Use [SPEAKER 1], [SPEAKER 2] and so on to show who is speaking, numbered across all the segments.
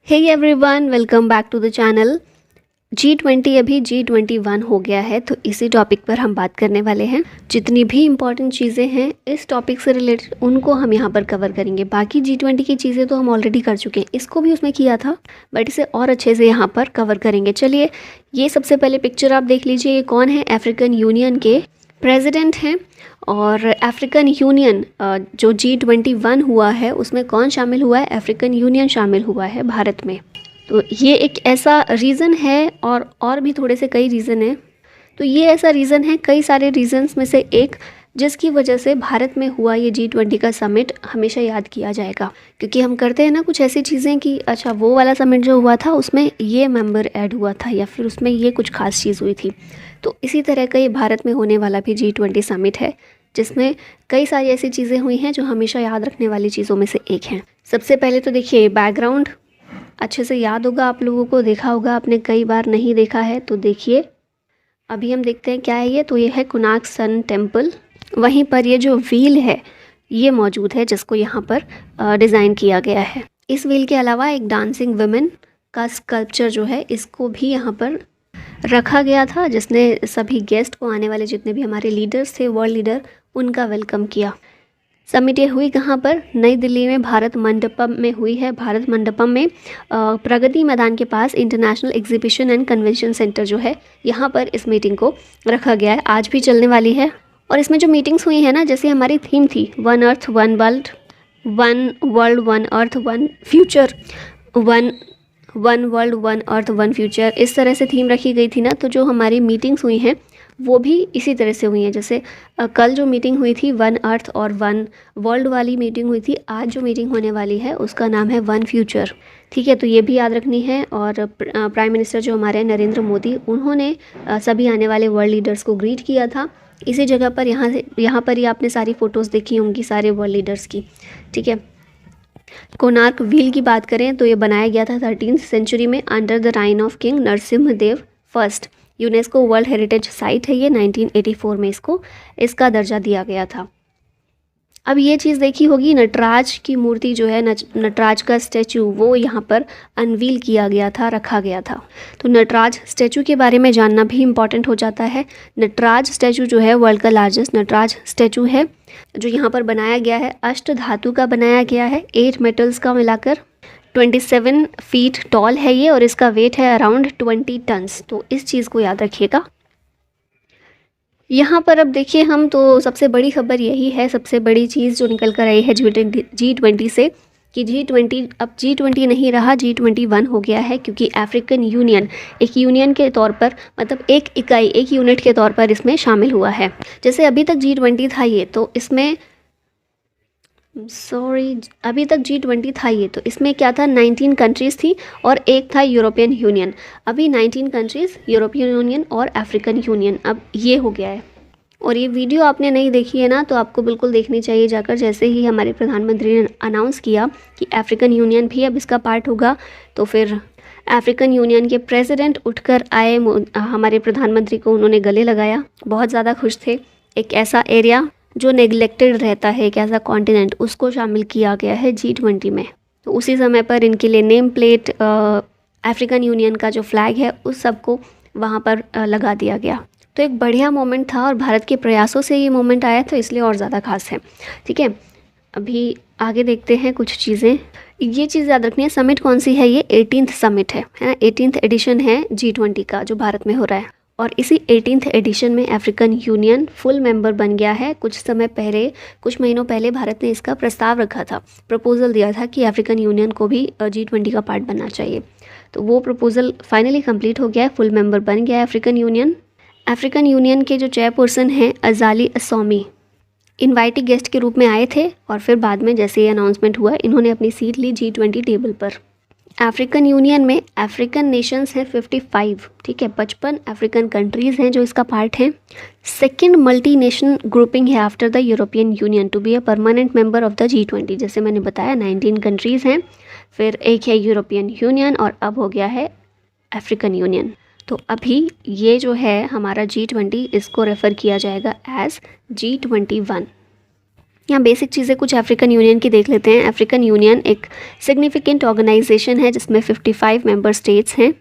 [SPEAKER 1] Hey everyone, welcome back to the channel. G20 अभी G21 हो गया है, तो इसी टॉपिक पर हम बात करने वाले हैं। जितनी भी इम्पॉर्टेंट चीज़ें हैं इस टॉपिक से रिलेटेड उनको हम यहाँ पर कवर करेंगे। बाकी G20 की चीज़ें तो हम ऑलरेडी कर चुके हैं, इसको भी उसमें किया था बट इसे और अच्छे से यहाँ पर कवर करेंगे। चलिए, ये सबसे पहले पिक्चर आप देख लीजिए। ये कौन है? अफ्रीकन यूनियन के प्रेसिडेंट हैं। और अफ्रीकन यूनियन जो G21 हुआ है उसमें कौन शामिल हुआ है? अफ्रीकन यूनियन शामिल हुआ है भारत में। तो ये एक ऐसा रीज़न है और भी थोड़े से कई रीज़न हैं। तो ये ऐसा रीज़न है, कई सारे रीज़न्स में से एक, जिसकी वजह से भारत में हुआ ये G20 का समिट हमेशा याद किया जाएगा। क्योंकि हम करते हैं ना कुछ ऐसी चीज़ें कि अच्छा वो वाला समिट जो हुआ था उसमें ये मेंबर ऐड हुआ था या फिर उसमें ये कुछ खास चीज़ हुई थी। तो इसी तरह का ये भारत में होने वाला भी G20 समिट है, जिसमें कई सारी ऐसी चीज़ें हुई हैं जो हमेशा याद रखने वाली चीज़ों में से एक हैं। सबसे पहले तो देखिए, बैकग्राउंड अच्छे से याद होगा आप लोगों को, देखा होगा आपने, कई बार नहीं देखा है तो देखिए। अभी हम देखते हैं क्या है ये। तो ये है कोणार्क सन टेम्पल। वहीं पर ये जो व्हील है ये मौजूद है, जिसको यहाँ पर डिज़ाइन किया गया है। इस व्हील के अलावा एक डांसिंग वुमेन का स्कल्पचर जो है इसको भी यहाँ पर रखा गया था, जिसने सभी गेस्ट को, आने वाले जितने भी हमारे लीडर्स थे, वर्ल्ड लीडर, उनका वेलकम किया। समिट ये हुई कहाँ पर? नई दिल्ली में भारत मंडपम में हुई है। भारत मंडपम में प्रगति मैदान के पास International Exhibition and Convention Centre जो है, यहाँ पर इस मीटिंग को रखा गया है। आज भी चलने वाली है। और इसमें जो मीटिंग्स हुई है ना, जैसे हमारी थीम थी one earth one world, one earth one future, one world one earth one future, इस तरह से थीम रखी गई थी ना। तो जो हमारी मीटिंग्स हुई हैं वो भी इसी तरह से हुई हैं। जैसे कल जो मीटिंग हुई थी वन अर्थ और वन वर्ल्ड वाली मीटिंग हुई थी, आज जो मीटिंग होने वाली है उसका नाम है वन फ्यूचर। ठीक है, तो ये भी याद रखनी है। और प्राइम मिनिस्टर जो हमारे हैं नरेंद्र मोदी, उन्होंने सभी आने वाले वर्ल्ड लीडर्स को ग्रीट किया था इसी जगह पर। यहाँ पर ही आपने सारी फ़ोटोज़ देखी होंगी सारे वर्ल्ड लीडर्स की। ठीक है, कोणार्क व्हील की बात करें तो ये बनाया गया था 13th सेंचुरी में under the reign of king Narasimhadeva first. UNESCO world heritage site है ये। 1984 में इसका दर्जा दिया गया था। अब ये चीज़ देखी होगी, नटराज की मूर्ति जो है, नटराज का स्टैचू, वो यहाँ पर अनवील किया गया था, रखा गया था। तो नटराज स्टैचू के बारे में जानना भी इम्पॉर्टेंट हो जाता है। नटराज स्टैचू जो है वर्ल्ड का लार्जेस्ट नटराज स्टैचू है, जो यहाँ पर बनाया गया है। अष्ट धातु का बनाया गया है, 8 मेटल्स का मिलाकर। 27 फीट टॉल है ये और इसका वेट है अराउंड 20 टन्स। तो इस चीज़ को याद रखिएगा। यहाँ पर अब देखिए, हम तो सबसे बड़ी खबर यही है, सबसे बड़ी चीज़ जो निकल कर आई है G20 से, कि G20 अब G20 नहीं रहा, G21 हो गया है। क्योंकि अफ्रीकन यूनियन एक यूनियन के तौर पर, मतलब एक इकाई, एक यूनिट के तौर पर इसमें शामिल हुआ है। जैसे अभी तक G20 था ये, तो इसमें अभी तक G20 था ये, तो इसमें क्या था? 19 कंट्रीज़ थी और एक था यूरोपियन यूनियन। अभी 19 कंट्रीज़, यूरोपियन यूनियन और अफ्रीकन यूनियन, अब ये हो गया है। और ये वीडियो आपने नहीं देखी है ना, तो आपको बिल्कुल देखनी चाहिए जाकर। जैसे ही हमारे प्रधानमंत्री ने अनाउंस किया कि अफ्रीकन यूनियन भी अब इसका पार्ट होगा, तो फिर अफ्रीकन यूनियन के प्रेसिडेंट उठकर आए, हमारे प्रधानमंत्री को उन्होंने गले लगाया, बहुत ज़्यादा खुश थे। एक ऐसा एरिया जो नेग्लेक्टेड रहता है, एक ऐसा कॉन्टिनेंट, उसको शामिल किया गया है G20 में। तो उसी समय पर इनके लिए नेम प्लेट, अफ्रीकन यूनियन का जो फ्लैग है उस सबको वहाँ पर लगा दिया गया। तो एक बढ़िया मोमेंट था और भारत के प्रयासों से ये मोमेंट आया, तो इसलिए और ज़्यादा खास है। ठीक है, अभी आगे देखते हैं कुछ चीज़ें। ये चीज़ याद रखनी है, समिट कौन सी है? ये 18th समिट है ना, 18th एडिशन है G20 का जो भारत में हो रहा है। और इसी 18th एडिशन में अफ्रीकन यूनियन फुल मेंबर बन गया है। कुछ महीनों पहले भारत ने इसका प्रस्ताव रखा था, प्रपोजल दिया था कि अफ्रीकन यूनियन को भी G20 का पार्ट बनना चाहिए। तो वो प्रपोजल फाइनली कंप्लीट हो गया है, फुल मेंबर बन गया है अफ्रीकन यूनियन। अफ्रीकन यूनियन के जो चेयरपर्सन हैं अजाली असौमी, इनवाइटेड गेस्ट के रूप में आए थे और फिर बाद में जैसे ये अनाउंसमेंट हुआ, इन्होंने अपनी सीट ली G20 टेबल पर। अफ्रीकन यूनियन में अफ्रीकन नेशंस हैं 55। ठीक है, 55 अफ्रीकन कंट्रीज़ हैं जो इसका पार्ट हैं। सेकंड मल्टी नेशन ग्रुपिंग है after the European Union to be a permanent member of the G20। जैसे मैंने बताया 19 कंट्रीज़ हैं, फिर एक है यूरोपियन यूनियन और अब हो गया है अफ्रीकन यूनियन। तो अभी ये जो है हमारा G20, इसको रेफ़र किया जाएगा एज G21। यहाँ बेसिक चीज़ें कुछ अफ्रीकन यूनियन की देख लेते हैं। अफ्रीकन यूनियन एक सिग्निफिकेंट ऑर्गेनाइजेशन है जिसमें 55 मेंबर स्टेट्स हैं।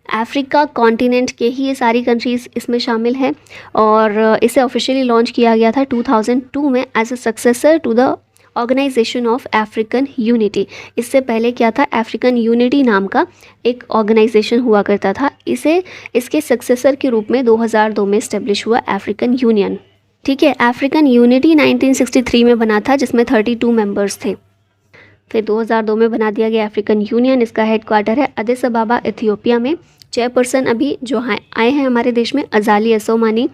[SPEAKER 1] अफ्रीका कॉन्टिनेंट के ही ये सारी कंट्रीज़ इसमें शामिल हैं और इसे ऑफिशियली लॉन्च किया गया था 2002 में as a successor to the Organisation of African Unity. इससे पहले क्या था, अफ्रीकन यूनिटी नाम का एक ऑर्गेनाइजेशन हुआ करता था। इसके सक्सेसर के रूप में 2002 में इस्टेब्लिश हुआ अफ्रीकन यूनियन। ठीक है, अफ्रीकन यूनिटी 1963 में बना था जिसमें 32 मेंबर्स थे। फिर 2002 में बना दिया गया अफ्रीकन यूनियन। इसका हेडक्वार्टर है अदिस अबाबा इथियोपिया में। चेयरपर्सन अभी जो आए हैं हमारे देश में अजाली असोमानी।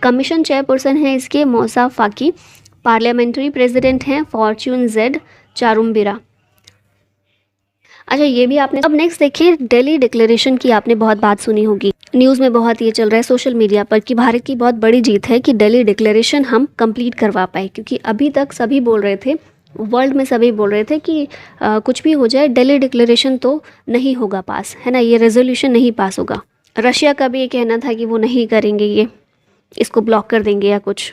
[SPEAKER 1] कमीशन चेयरपर्सन है इसके मौसा फाकी। पार्लियामेंट्री प्रेसिडेंट हैं फॉर्च्यून जेड चारुम्बिरा। अच्छा, ये भी आपने। अब नेक्स्ट देखिए, दिल्ली डिक्लेरेशन की आपने बहुत बात सुनी होगी, न्यूज़ में बहुत ये चल रहा है सोशल मीडिया पर कि भारत की बहुत बड़ी जीत है कि दिल्ली डिक्लेरेशन हम कंप्लीट करवा पाए। क्योंकि अभी तक सभी बोल रहे थे, वर्ल्ड में सभी बोल रहे थे कि कुछ भी हो जाए दिल्ली डिक्लेरेशन तो नहीं होगा पास, है ना, ये रेजोल्यूशन नहीं पास होगा। रशिया का भी ये कहना था कि वो नहीं करेंगे, ये इसको ब्लॉक कर देंगे या कुछ।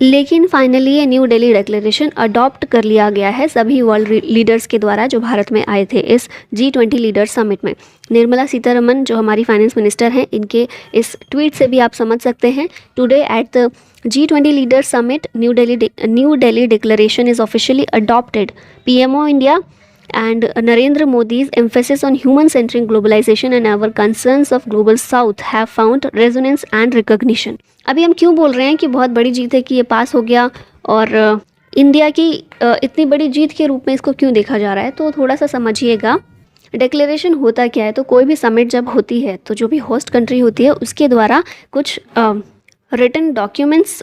[SPEAKER 1] लेकिन फाइनली ये न्यू दिल्ली डिक्लेरेशन अडॉप्ट कर लिया गया है सभी वर्ल्ड लीडर्स के द्वारा जो भारत में आए थे इस G20 लीडर्स समिट में। निर्मला सीतारमन जो हमारी फाइनेंस मिनिस्टर हैं, इनके इस ट्वीट से भी आप समझ सकते हैं, today at the G20 leaders summit new Delhi declaration is officially adopted. PMO India and Narendra Modi's emphasis on human-centric globalization and our concerns of global south have found resonance and recognition। अभी हम क्यों बोल रहे हैं कि बहुत बड़ी जीत है कि ये पास हो गया, और इंडिया की इतनी बड़ी जीत के रूप में इसको क्यों देखा जा रहा है, तो थोड़ा सा समझिएगा। डिक्लेरेशन होता क्या है, तो कोई भी समिट जब होती है तो जो भी होस्ट कंट्री होती है उसके द्वारा कुछ रिटन डॉक्यूमेंट्स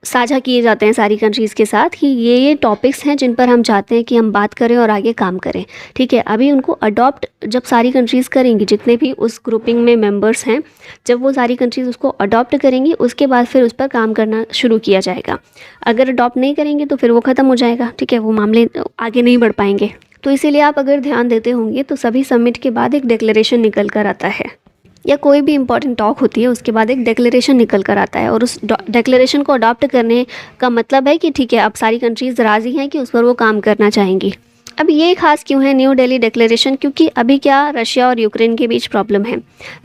[SPEAKER 1] साझा किए जाते हैं सारी कंट्रीज़ के साथ कि ये टॉपिक्स हैं जिन पर हम चाहते हैं कि हम बात करें और आगे काम करें। ठीक है, अभी उनको अडॉप्ट जब सारी कंट्रीज़ करेंगी, जितने भी उस ग्रुपिंग में मेंबर्स हैं, जब वो सारी कंट्रीज़ उसको अडॉप्ट करेंगी उसके बाद फिर उस पर काम करना शुरू किया जाएगा। अगर अडॉप्ट नहीं करेंगे तो फिर वो ख़त्म हो जाएगा। ठीक है, वो मामले आगे नहीं बढ़ पाएंगे। तो इसीलिए आप अगर ध्यान देते होंगे तो सभी समिट के बाद एक डिक्लेरेशन निकल कर आता है, या कोई भी इंपॉर्टेंट टॉक होती है उसके बाद एक डिक्लेरेशन निकल कर आता है, और उस डिक्लेरेशन को अडॉप्ट करने का मतलब है कि ठीक है, अब सारी कंट्रीज़ राज़ी हैं कि उस पर वो काम करना चाहेंगी। अब ये खास क्यों है न्यू दिल्ली डिक्लेरेशन, क्योंकि अभी क्या रशिया और यूक्रेन के बीच प्रॉब्लम है।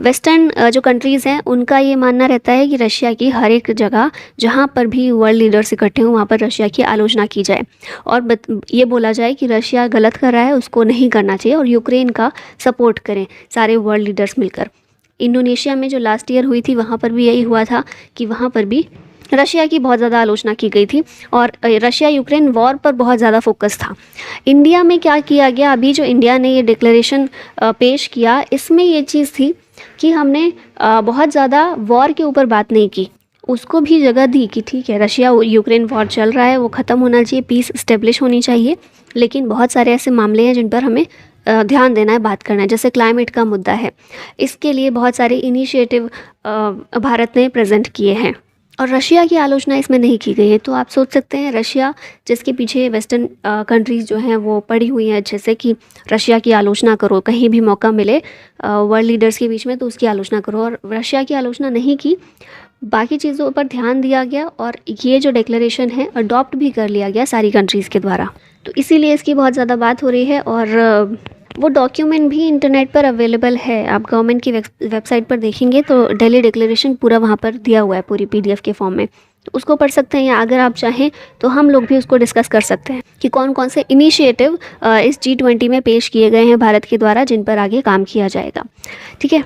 [SPEAKER 1] वेस्टर्न जो कंट्रीज़ हैं उनका ये मानना रहता है कि रशिया की हर एक जगह जहाँ पर भी वर्ल्ड लीडर्स इकट्ठे हों वहाँ पर रशिया की आलोचना की जाए और ये बोला जाए कि रशिया गलत कर रहा है, उसको नहीं करना चाहिए, और यूक्रेन का सपोर्ट करें सारे वर्ल्ड लीडर्स मिलकर। इंडोनेशिया में जो लास्ट ईयर हुई थी वहाँ पर भी यही हुआ था कि वहाँ पर भी रशिया की बहुत ज़्यादा आलोचना की गई थी और रशिया यूक्रेन वॉर पर बहुत ज़्यादा फोकस था। इंडिया में क्या किया गया, अभी जो इंडिया ने ये डिक्लेरेशन पेश किया, इसमें ये चीज़ थी कि हमने बहुत ज़्यादा वॉर के ऊपर बात नहीं की, उसको भी जगह दी कि ठीक है रशिया यूक्रेन वॉर चल रहा है, वो ख़त्म होना चाहिए, पीस इस्टेब्लिश होनी चाहिए, लेकिन बहुत सारे ऐसे मामले हैं जिन पर हमें ध्यान देना है, बात करना है, जैसे क्लाइमेट का मुद्दा है। इसके लिए बहुत सारे इनिशिएटिव भारत ने प्रेजेंट किए हैं और रशिया की आलोचना इसमें नहीं की गई है। तो आप सोच सकते हैं रशिया जिसके पीछे वेस्टर्न कंट्रीज़ जो हैं वो पड़ी हुई हैं अच्छे से कि रशिया की आलोचना करो, कहीं भी मौका मिले वर्ल्ड लीडर्स के बीच में तो उसकी आलोचना करो, और रशिया की आलोचना नहीं की, बाकी चीज़ों पर ध्यान दिया गया और ये जो डिक्लेरेशन है अडॉप्ट भी कर लिया गया सारी कंट्रीज़ के द्वारा। तो इसीलिए इसकी बहुत ज़्यादा बात हो रही है और वो डॉक्यूमेंट भी इंटरनेट पर अवेलेबल है। आप गवर्नमेंट की वेबसाइट पर देखेंगे तो दिल्ली डिक्लेरेशन पूरा वहाँ पर दिया हुआ है पूरी PDF के फॉर्म में, तो उसको पढ़ सकते हैं, या अगर आप चाहें तो हम लोग भी उसको डिस्कस कर सकते हैं कि कौन कौन से इनिशिएटिव इस G20 में पेश किए गए हैं भारत के द्वारा जिन पर आगे काम किया जाएगा। ठीक है,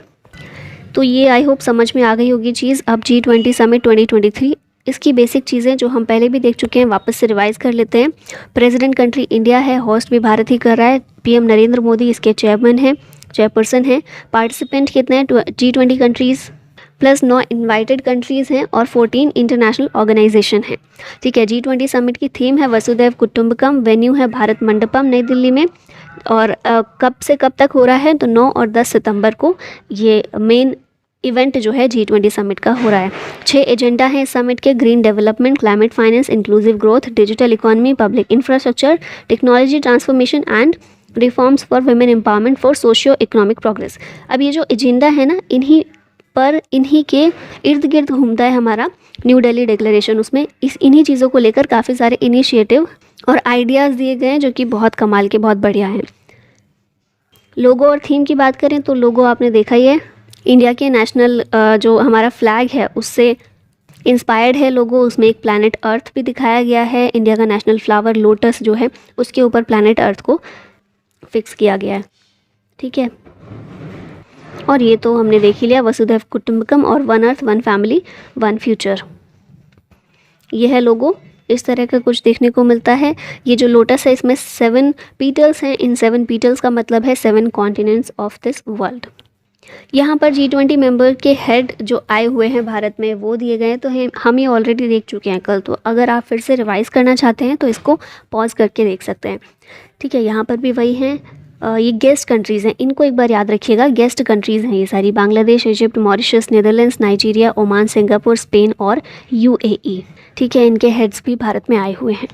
[SPEAKER 1] तो ये आई होप समझ में आ गई होगी चीज़। अब G20 समिट 2023 इसकी बेसिक चीज़ें जो हम पहले भी देख चुके हैं वापस से रिवाइज़ कर लेते हैं। प्रेसिडेंट कंट्री इंडिया है, होस्ट भी भारत ही कर रहा है, PM नरेंद्र मोदी इसके चेयरपर्सन हैं। पार्टिसिपेंट कितने हैं, G20 countries plus 9 invited countries हैं और 14 इंटरनेशनल ऑर्गेनाइजेशन हैं। ठीक है, G20 समिट की थीम है वसुधैव कुटुंबकम, वेन्यू है भारत मंडपम नई दिल्ली में, और कब से कब तक हो रहा है, तो 9 और 10 सितंबर को ये मेन इवेंट जो है G20 समिट का हो रहा है। 6 एजेंडा है इस समिट के, green development, climate finance, inclusive growth, digital economy, public infrastructure, technology transformation and reforms for women empowerment for socio economic progress. अब ये जो एजेंडा है ना, इन्हीं पर इन्हीं के इर्द गिर्द घूमता है हमारा न्यू दिल्ली डिक्लेरेशन। उसमें इन्हीं चीज़ों को लेकर काफ़ी सारे इनिशिएटिव और आइडियाज़ दिए गए हैं जो कि बहुत कमाल के, बहुत बढ़िया हैं। लोगो और थीम की बात करें तो लोगो आपने देखा ही है, इंडिया के नेशनल जो हमारा फ्लैग है उससे इंस्पायर्ड है लोगो। उसमें एक प्लैनेट अर्थ भी दिखाया गया है। इंडिया का नेशनल फ्लावर लोटस जो है उसके ऊपर प्लैनेट अर्थ को फिक्स किया गया है, ठीक है। और ये तो हमने देख ही लिया, वसुधैव कुटुंबकम और one earth one family one future. ये है लोगो, इस तरह का कुछ देखने को मिलता है। ये जो लोटस है इसमें 7 पीटल्स हैं। इन 7 पीटल्स का मतलब है 7 कॉन्टिनेंट्स ऑफ दिस वर्ल्ड। यहाँ पर G20 मेंबर के हेड जो आए हुए हैं भारत में वो दिए गए हैं, तो हम ये ऑलरेडी देख चुके हैं कल। तो अगर आप फिर से रिवाइज़ करना चाहते हैं तो इसको पॉज करके देख सकते हैं, ठीक है। यहाँ पर भी वही हैं। ये गेस्ट कंट्रीज़ हैं, इनको एक बार याद रखिएगा। गेस्ट कंट्रीज़ हैं ये सारी, Bangladesh, Egypt, Mauritius, Netherlands, Nigeria, Oman, Singapore, Spain और UAE, ठीक है। इनके हेड्स भी भारत में आए हुए हैं।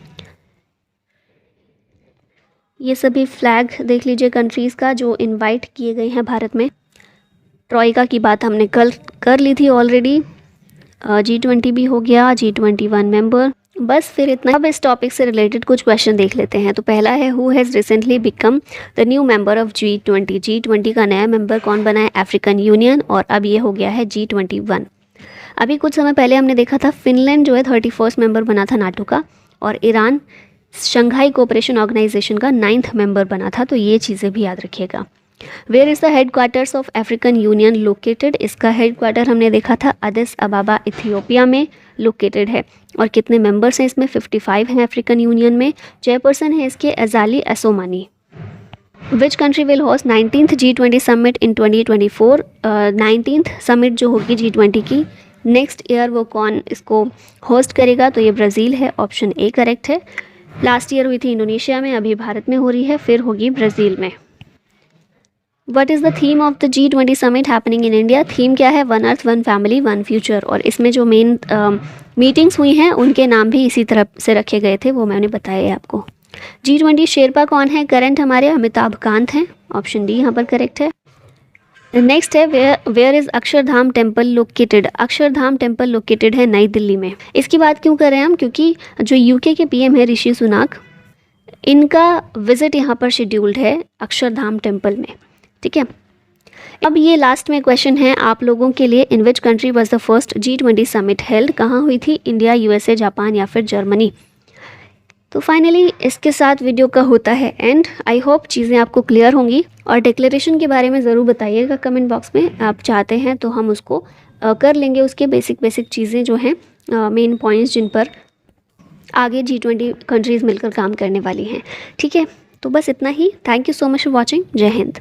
[SPEAKER 1] ये सभी फ्लैग देख लीजिए कंट्रीज़ का जो इनवाइट किए गए हैं भारत में। ट्रॉइका की बात हमने कल कर ली थी ऑलरेडी। G20 भी हो गया, G21 मेंबर, बस फिर इतना। अब इस टॉपिक से रिलेटेड कुछ क्वेश्चन देख लेते हैं। तो पहला है, who has recently become the new member of G20। G20 का नया मेंबर कौन बना है? अफ्रीकन यूनियन, और अब ये हो गया है G21। अभी कुछ समय पहले हमने देखा था फिनलैंड जो है 31st मेंबर बना था नाटो का, और ईरान शंघाई कोऑपरेशन ऑर्गेनाइजेशन का 9th मेंबर बना था। तो ये चीज़ें भी याद रखिएगा। Where is the headquarters of African Union located? इसका हेड क्वार्टर हमने देखा था अदिस अबाबा इथियोपिया में लोकेटेड है। और कितने मेंबर्स हैं इसमें? 55 हैं अफ्रीकन यूनियन में। चेयरपर्सन है इसके Azali Assoumani. Which country will host 19th G20 summit in 2024? 19th summit जो होगी G20 की नेक्स्ट ईयर, वो कौन इसको होस्ट करेगा? तो ये ब्राज़ील है, ऑप्शन ए करेक्ट है। लास्ट ईयर हुई थी इंडोनेशिया में, अभी भारत में हो रही है, फिर होगी ब्राज़ील में। What is the theme of the G20 summit happening in India? Theme क्या है? One earth one family one future. और इसमें जो मेन मीटिंग्स हुई हैं उनके नाम भी इसी तरह से रखे गए थे, वो मैंने बताया है आपको। G20 शेरपा कौन है? करंट हमारे अमिताभ कांत हैं, ऑप्शन डी यहाँ पर करेक्ट है। नेक्स्ट है, where is Akshardham temple located? Akshardham temple located है नई दिल्ली में। इसकी बात क्यों कर रहे हैं हम? क्योंकि जो UK के PM है ऋषि सुनाक, इनका विजिट यहाँ पर शेड्यूल्ड है अक्षरधाम टेम्पल में, ठीक है। अब ये लास्ट में क्वेश्चन है आप लोगों के लिए, in which country was the first G20 summit held? कहाँ हुई थी? इंडिया, USA, जापान या फिर जर्मनी? तो फाइनली इसके साथ वीडियो का होता है एंड। आई होप चीज़ें आपको क्लियर होंगी, और डिक्लेरेशन के बारे में ज़रूर बताइएगा कमेंट बॉक्स में। आप चाहते हैं तो हम उसको कर लेंगे, उसके बेसिक चीज़ें जो हैं, मेन पॉइंट्स जिन पर आगे G20 कंट्रीज़ मिलकर काम करने वाली हैं, ठीक है। तो बस इतना ही। Thank you so much for watching. जय हिंद।